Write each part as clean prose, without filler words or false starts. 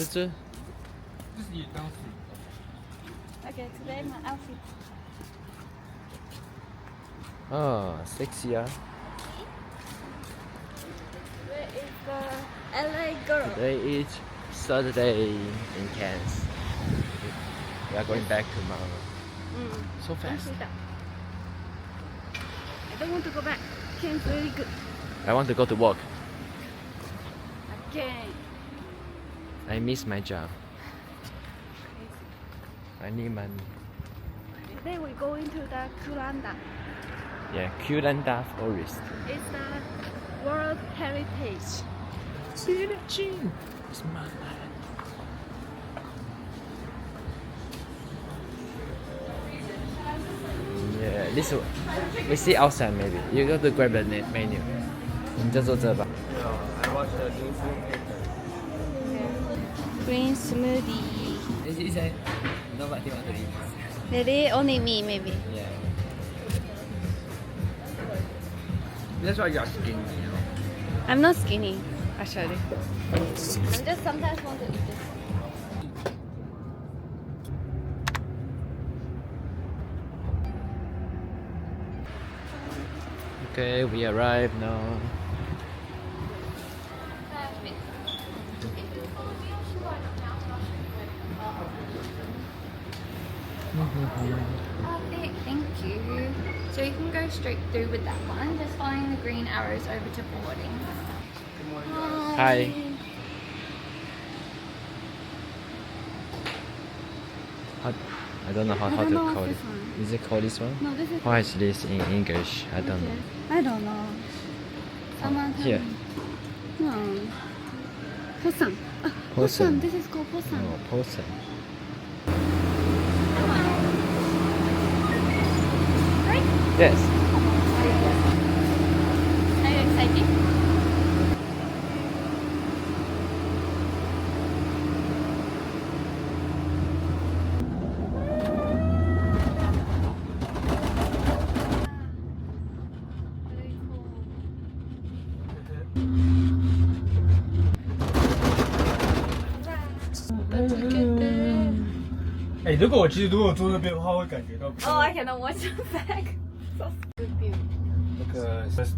这 Okay, today my outfit. Oh, sexy, yeah. Where is the LA girl? Today is Saturday in Cairns. We are going back tomorrow. So fast. I don't want to go back. Cairns really good. I want to go to work. Again. I miss my job. I need money. Today we go into the Kuranda. Yeah, Kuranda Forest. It's the World Heritage. Scenic. It's my land. Yeah, this one. We see outside maybe. You got to grab the menu. 我们就坐这吧。I watched the new Green smoothie. Is it? Nobody wants to eat. Maybe only me, maybe. Yeah. That's why you're skinny, you know. I'm not skinny, actually. I'm just sometimes want to eat this. Okay, we arrived now. Okay, thank you. So you can go straight through with that one. Just following the green arrows over to boarding. Hi. I don't know how to call it. Is it called this one? No, this is. How is this in English? I don't know. I don't know. Someone tell Here. me. No. Possum. Possum. Possum. This is called possum. No, possum. Right? Yes. Are you excited?哎，如果坐那边的话，会感觉到。Oh, I cannot watch the back. So good view. 那个 first。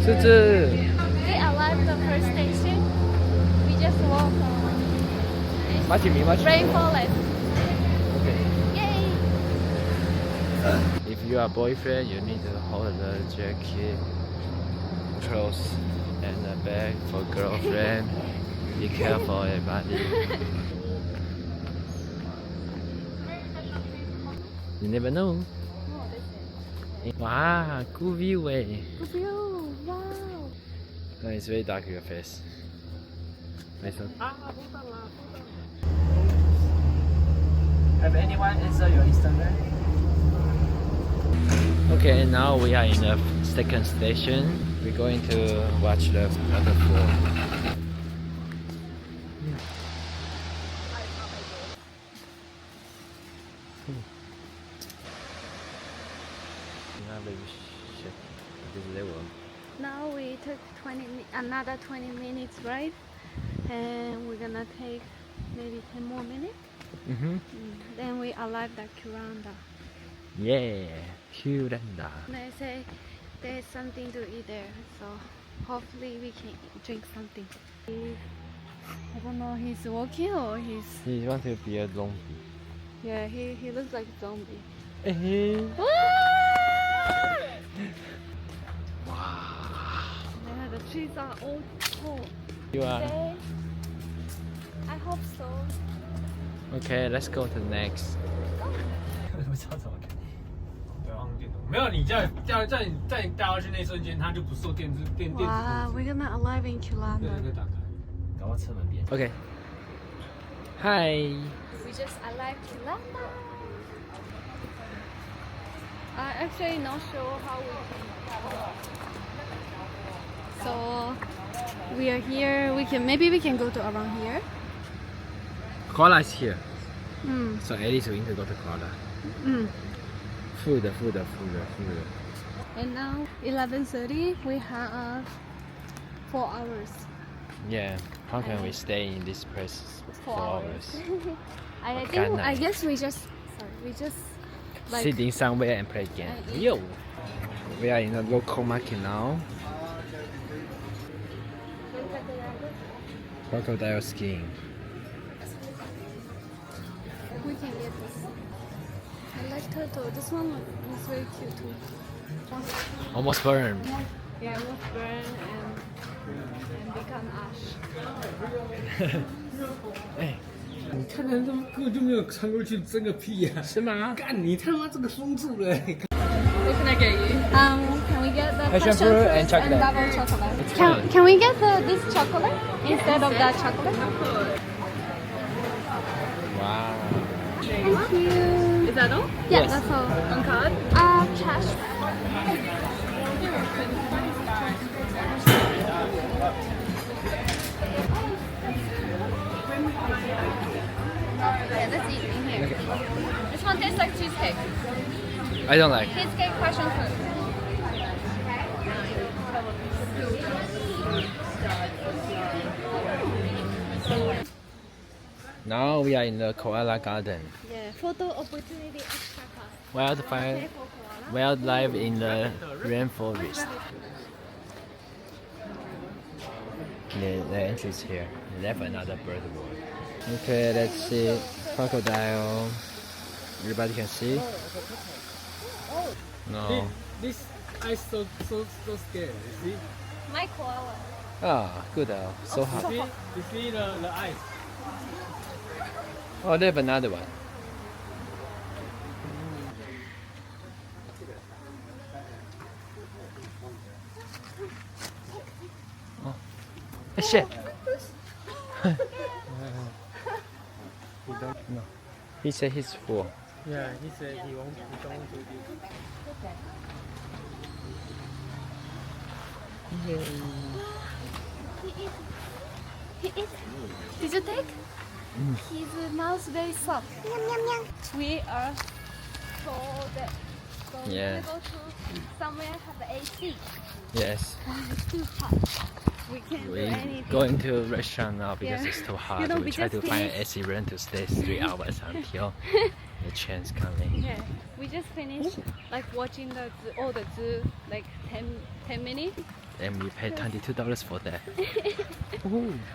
是这。 We arrived the first station. We just walk Rainforest. Okay. Yay! If you are boyfriend, you need to hold the jacket close and a bag for girlfriend. Be careful, everybody. You never know. Wow, good view, eh? Good view. Wow. No, it's very dark your face. Nice one. Have anyone answered your Instagram? Okay, now we are in the second station. We're going to watch the waterfall. Now we took another 20 minutes ride, and we're gonna take maybe 10 more minutes. Then we arrived at Kuranda. Yeah, Kuranda. They say there's something to eat there, so hopefully we can drink something. I don't know, he's walking or he's... He wants to be a zombie. Yeah, he looks like a zombie. Wow. Yeah, the trees are all tall. You are. I hope so. Okay, let's go to the next. 不知道怎么看。对，放电筒。没有，你在你带下去那瞬间，它就不受电子。Wow, we're gonna arrive in 对， Kuranda. 再打开。搞到车门边。Okay. Hi. We just arrived Kuranda. I'm actually not sure how we can. So we are here. Maybe we can go to around here. Koala is here. Mm. So at least we need to go to Koala. Mm. Food. And now 11:30. We have 4 hours. Yeah. How can we stay in this place for 4 hours? I guess we just like Sitting somewhere and play game. Yo, we are in the local market now. Crocodile skiing. we can get this. I like turtle. This one is very cute too. Almost burned. Yeah, it was burn and become ash. 哎，你看人他妈根本就没有穿过去，争个屁呀、是吗？干你他妈这个封住了、欸！ What can I get you? Can we get the Passion passion fruit fruit and chocolate. double chocolate? It's fine. Can we get this chocolate instead of that chocolate? Wow. Thank you. Is that all? Yeah, Yes. that's all. On card? Cash. Yeah, let's eat in here. This one tastes like cheesecake. I don't like. Cheesecake passion fruit. Now we are in the koala garden. Yeah, photo opportunity extra cost. Wildlife, wildlife in the rainforest. The entry is here. Left another bird wall. Okay, let's see. Crocodile. Everybody can see? No. This ice so scared. You see? My koala. Ah, good. So hot. You see the ice. Oh, they have another one. Oh, shit. He don't. No. He said he's full. Yeah, he said he don't want to eat. He eats. Did you take? His mouth very soft. We are so that so Yeah. we go to somewhere have AC. Yes. It's too hot. We can't do We anything. going to a restaurant now because Yeah. it's too hot. You know, we we try just to find an finished- AC room to stay 3 hours until the train's coming. Yeah, we just finished like watching the zoo like 10 minutes. And we paid $22 for that.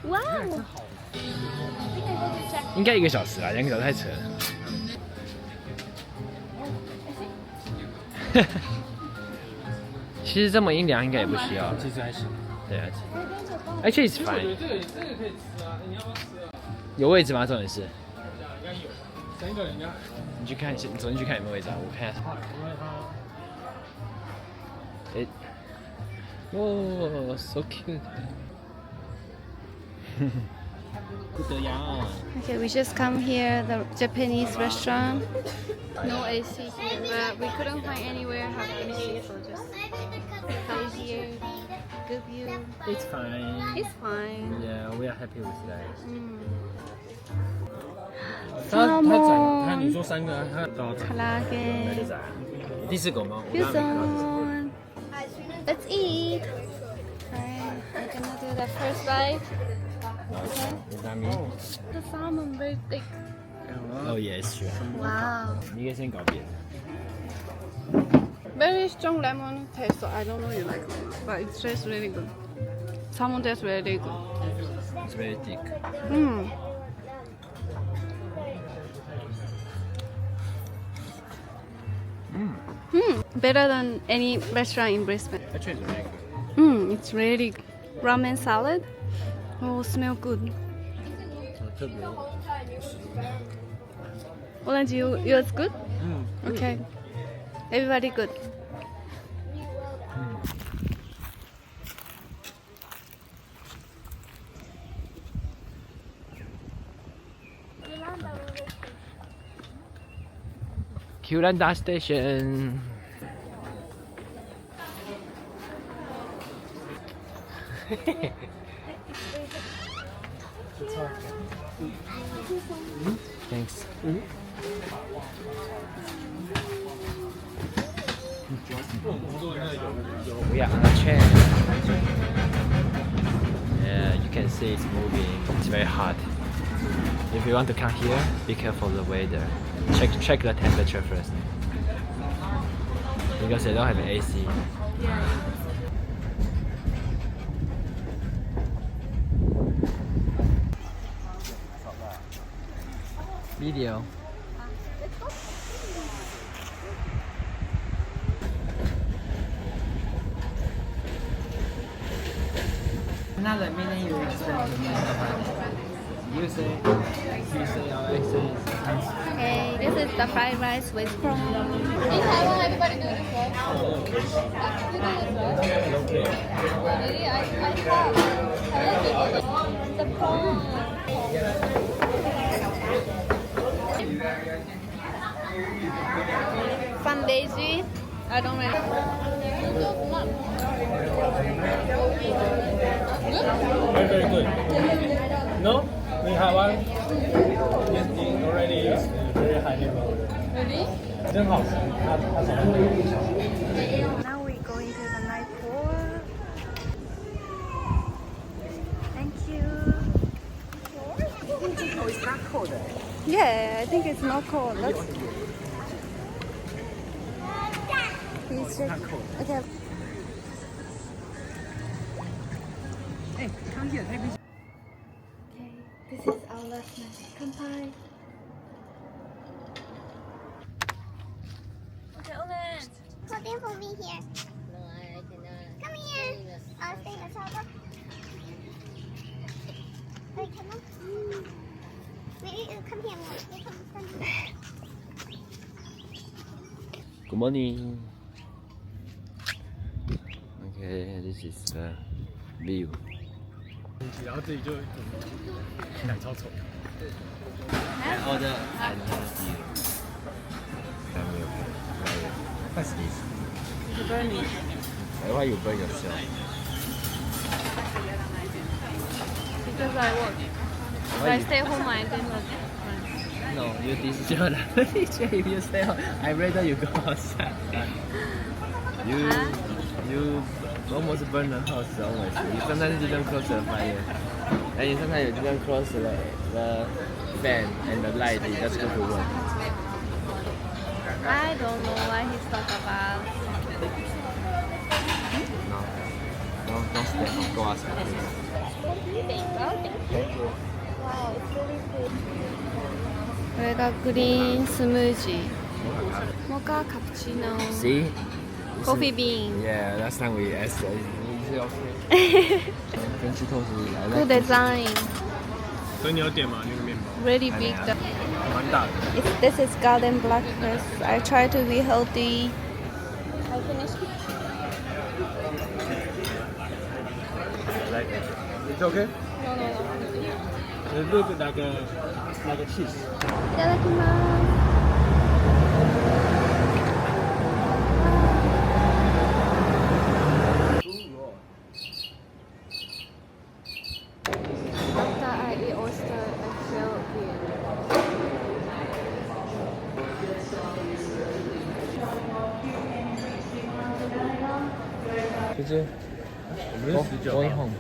Wow. We can go to check. 应该1个小时啦，2个小时太扯了。其实这么阴凉应该也不需要。其实还行。对啊。Actually it's 我觉 fine 得。这个可以吃啊，你要不要吃啊？有位置吗？重点是，应该有。3个人应该。你去看一下，你走进去看有没有位置啊？我看一下。因为它。哦，so cute。不得了。 Okay, we just come here, the Japanese restaurant. No AC here, but we couldn't find anywhere have AC, so just stay here. Good view. It's fine. It's fine. Yeah, we are happy with that. 他你说3个，他到卡拉给。第4个吗？ Houston. Let's eat. Alright, we're gonna do the first bite. Is that me? The salmon very thick. Oh yes, sure. Wow. 你可以先搞别的。 Very strong lemon taste, so I don't know you like lemon, but it tastes really good. Salmon tastes really good. It's very thick. Better than any restaurant in Brisbane. Actually, it's very good. It's really good. Ramen salad. Oh, smell good. 特别。 Orange, yours good? Okay. Everybody good. Kuranda Station. Thanks. We are on a train. Yeah, you can see it's moving. It's very hot. If you want to come here, be careful of the weather. Check the temperature first. Because they don't have AC. Video. Another meaning you explain to me. You say, he say, or I say. Okay, this is the fried rice with prawn. In Taiwan, everybody do this, right? You do this, right? Really? I thought Thailand people do the prawn. Fun daisy. I don't really. Very, very good. No? In Taiwan, it already is very highly rated. Really? 真好吃，它什么都有。 Now we're going to the night tour. Thank you. Oh, it's not cold. Yeah, I think it's not cold. Let's. Please check. Okay. Hey, come here. Hey, Okay, this is our last night. Kanpai. Okay, Olen. Holding for me here. No, I cannot. Come here. I'll stay in the tower. Wait, come on. Wait, come here more. You come here. Good morning. Okay, this is the view. 然后这里就奶超丑。 Order and view. What's this? Burning. Why you burn yourself? Because I work. If Why I you- stay home, I do not burn. No, you destroy the if you stay home, I rather you go outside. You Huh? you almost burn the house always. You sometimes didn't close the fire. And you sometimes you didn't close the fan and the light, you just go to work. I don't know why he's talking about. No. Don't stay home, go outside. Thank you. Wow, it's really pretty. これがグリーンスムージー。モカカプチーノ。 See? Coffee bean. Yeah, last time we asked. Is it okay? French toast. I Good like design. 所以你有点吗？那个面包 Really big. 蛮大的。 This is garden breakfast. I try to be healthy. I finished. like it. It's okay? No, no, no. It look like a cheese. いただきます。After I eat oyster, I feel weird. Going home.